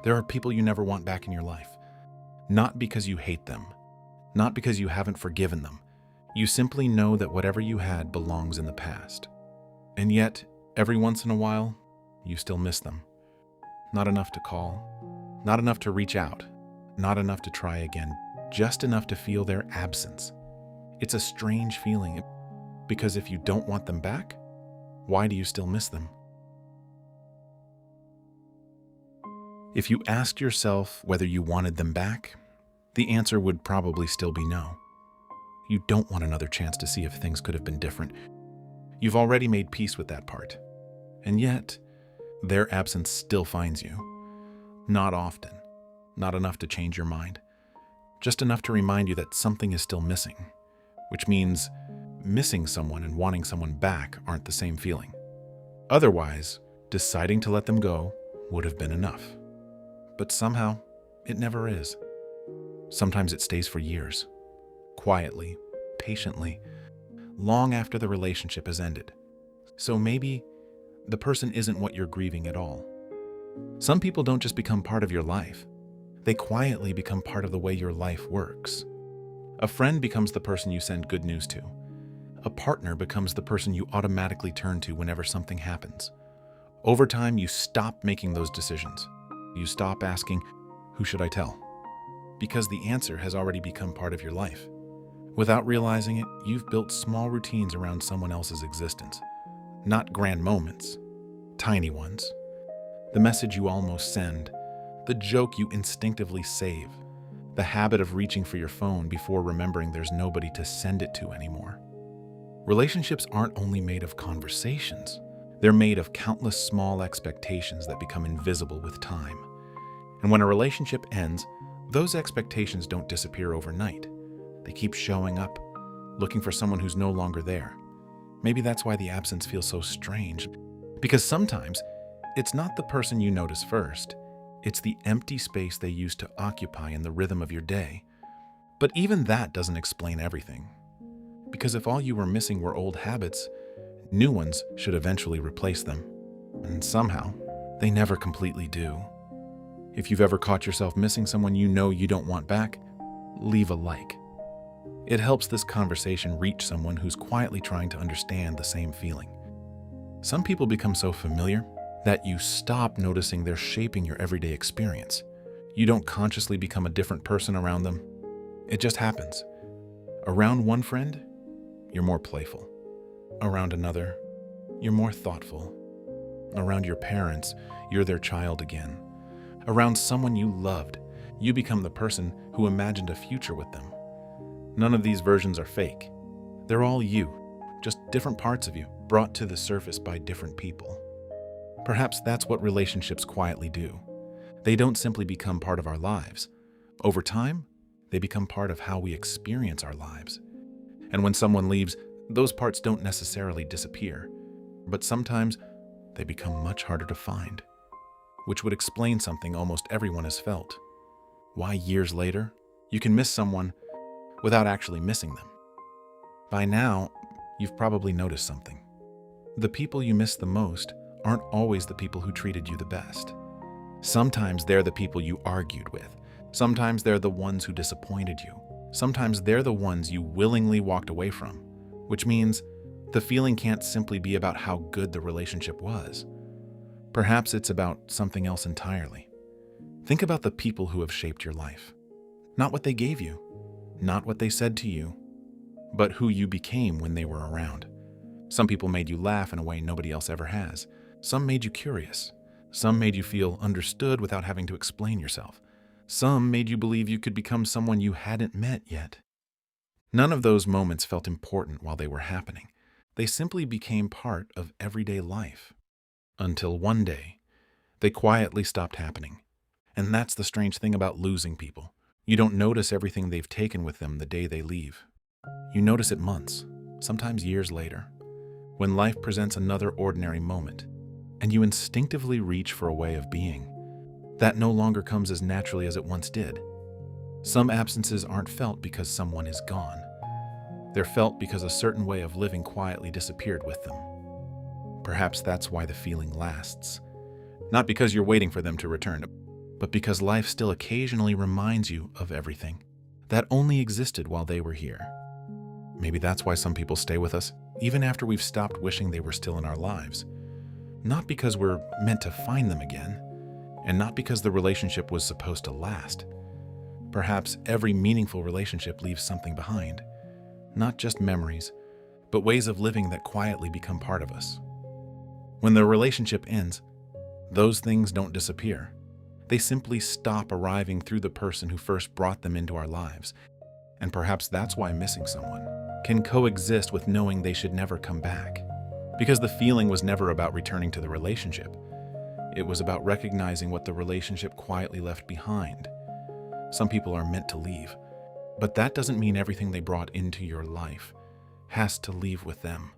There are people you never want back in your life. Not because you hate them, not because you haven't forgiven them. You simply know that whatever you had belongs in the past. And yet, every once in a while, you still miss them. Not enough to call, not enough to reach out, not enough to try again, just enough to feel their absence. It's a strange feeling, because if you don't want them back, why do you still miss them? If you asked yourself whether you wanted them back, the answer would probably still be no. You don't want another chance to see if things could have been different. You've already made peace with that part. And yet, their absence still finds you. Not often. Not enough to change your mind. Just enough to remind you that something is still missing. Which means missing someone and wanting someone back aren't the same feeling. Otherwise, deciding to let them go would have been enough. But somehow, it never is. Sometimes it stays for years. Quietly, patiently, long after the relationship has ended. So maybe the person isn't what you're grieving at all. Some people don't just become part of your life. They quietly become part of the way your life works. A friend becomes the person you send good news to. A partner becomes the person you automatically turn to whenever something happens. Over time, you stop making those decisions. You stop asking, "Who should I tell?" Because the answer has already become part of your life. Without realizing it, you've built small routines around someone else's existence. Not grand moments, tiny ones. The message you almost send, the joke you instinctively save, the habit of reaching for your phone before remembering there's nobody to send it to anymore. Relationships aren't only made of conversations. They're made of countless small expectations that become invisible with time. And when a relationship ends, those expectations don't disappear overnight. They keep showing up, looking for someone who's no longer there. Maybe that's why the absence feels so strange. Because sometimes, it's not the person you notice first. It's the empty space they used to occupy in the rhythm of your day. But even that doesn't explain everything. Because if all you were missing were old habits, new ones should eventually replace them. And somehow, they never completely do. If you've ever caught yourself missing someone you know you don't want back, leave a like. It helps this conversation reach someone who's quietly trying to understand the same feeling. Some people become so familiar that you stop noticing they're shaping your everyday experience. You don't consciously become a different person around them. It just happens. Around one friend, you're more playful. Around another, you're more thoughtful. Around your parents, you're their child again. Around someone you loved, you become the person who imagined a future with them. None of these versions are fake. They're all you, just different parts of you, brought to the surface by different people. Perhaps that's what relationships quietly do. They don't simply become part of our lives. Over time, they become part of how we experience our lives. And when someone leaves, those parts don't necessarily disappear, but sometimes they become much harder to find, which would explain something almost everyone has felt. Why years later, you can miss someone without actually missing them. By now, you've probably noticed something. The people you miss the most aren't always the people who treated you the best. Sometimes they're the people you argued with. Sometimes they're the ones who disappointed you. Sometimes they're the ones you willingly walked away from, which means the feeling can't simply be about how good the relationship was. Perhaps it's about something else entirely. Think about the people who have shaped your life. Not what they gave you, not what they said to you, but who you became when they were around. Some people made you laugh in a way nobody else ever has. Some made you curious. Some made you feel understood without having to explain yourself. Some made you believe you could become someone you hadn't met yet. None of those moments felt important while they were happening. They simply became part of everyday life. Until one day, they quietly stopped happening. And that's the strange thing about losing people. You don't notice everything they've taken with them the day they leave. You notice it months, sometimes years later, when life presents another ordinary moment, and you instinctively reach for a way of being that no longer comes as naturally as it once did. Some absences aren't felt because someone is gone. They're felt because a certain way of living quietly disappeared with them. Perhaps that's why the feeling lasts. Not because you're waiting for them to return, but because life still occasionally reminds you of everything that only existed while they were here. Maybe that's why some people stay with us even after we've stopped wishing they were still in our lives. Not because we're meant to find them again, and not because the relationship was supposed to last. Perhaps every meaningful relationship leaves something behind. Not just memories, but ways of living that quietly become part of us. When the relationship ends, those things don't disappear. They simply stop arriving through the person who first brought them into our lives. And perhaps that's why missing someone can coexist with knowing they should never come back. Because the feeling was never about returning to the relationship. It was about recognizing what the relationship quietly left behind. Some people are meant to leave, but that doesn't mean everything they brought into your life has to leave with them.